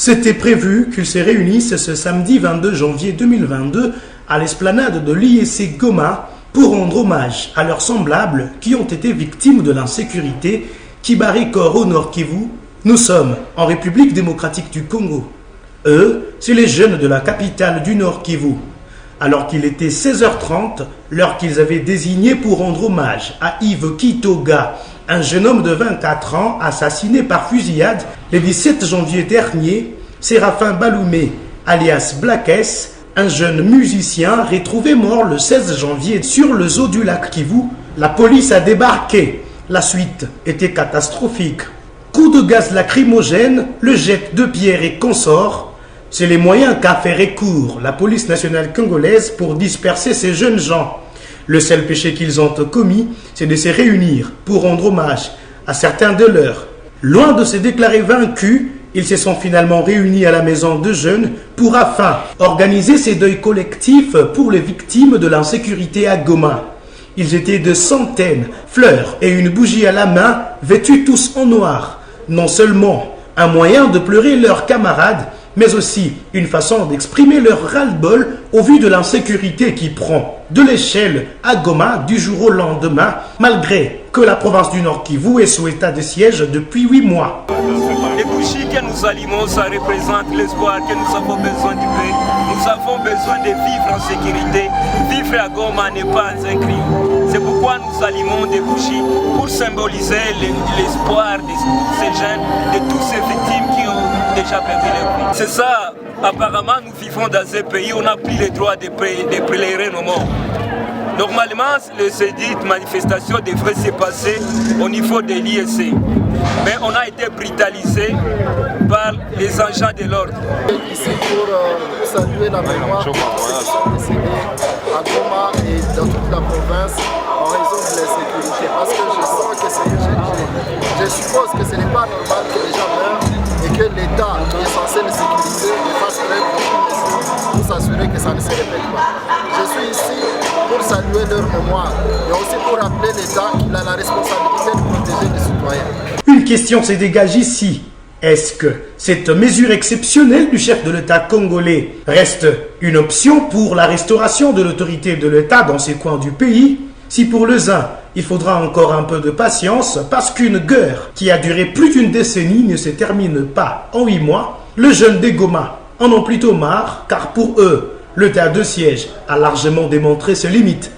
C'était prévu qu'ils se réunissent ce samedi 22 janvier 2022 à l'esplanade de l'IEC Goma pour rendre hommage à leurs semblables qui ont été victimes de l'insécurité qui barrique au Nord Kivu. Nous sommes en République démocratique du Congo. Eux, c'est les jeunes de la capitale du Nord Kivu. Alors qu'il était 16h30, l'heure qu'ils avaient désignée pour rendre hommage à Yves Kitoga, un jeune homme de 24 ans assassiné par fusillade le 17 janvier dernier, Séraphin Baloumé, alias Black S, un jeune musicien retrouvé mort le 16 janvier sur le zoo du lac Kivu. La police a débarqué. La suite était catastrophique. Coup de gaz lacrymogène, le jet de pierre et consorts. C'est les moyens qu'a fait recours la police nationale congolaise pour disperser ces jeunes gens. Le seul péché qu'ils ont commis, c'est de se réunir pour rendre hommage à certains de leurs. Loin de se déclarer vaincus, ils se sont finalement réunis à la maison de jeunes pour afin organiser ces deuils collectifs pour les victimes de l'insécurité à Goma. Ils étaient de centaines, fleurs et une bougie à la main, vêtus tous en noir. Non seulement un moyen de pleurer leurs camarades, mais aussi une façon d'exprimer leur ras-le-bol au vu de l'insécurité qui prend de l'échelle à Goma du jour au lendemain, malgré que la province du Nord Kivu est sous état de siège depuis 8 mois. Les bougies que nous allumons, ça représente l'espoir que nous avons besoin du pays. Nous avons besoin de vivre en sécurité. Vivre à Goma n'est pas un crime. C'est pourquoi nous allumons des bougies pour symboliser l'espoir de tous ces jeunes, de toutes ces victimes qui ont déjà perdu leur vie. C'est ça, apparemment nous vivons dans un pays où on n'a plus le droit de pleurer nos morts. Normalement, cette manifestation devrait se passer au niveau de l'IEC. Mais on a été brutalisé par les agents de l'ordre. Ici pour saluer la mémoire de ceux qui sont décédés à Goma et dans toute la province en raison de l'insécurité. Parce que je suppose que ce n'est pas normal que les gens meurent et que l'État qui est censé les sécuriser ne fasse preuve d'aucune mesure pour s'assurer que ça ne se répète pas. Je suis ici pour saluer leur mémoire et aussi pour rappeler l'État qu'il a la responsabilité de protéger les citoyens. Une question se dégage ici. Est-ce que cette mesure exceptionnelle du chef de l'État congolais reste une option pour la restauration de l'autorité de l'État dans ces coins du pays? Si pour les uns, il faudra encore un peu de patience parce qu'une guerre qui a duré plus d'une décennie ne se termine pas en 8 mois, les jeunes des Goma en ont plutôt marre car pour eux, l'état de siège a largement démontré ses limites.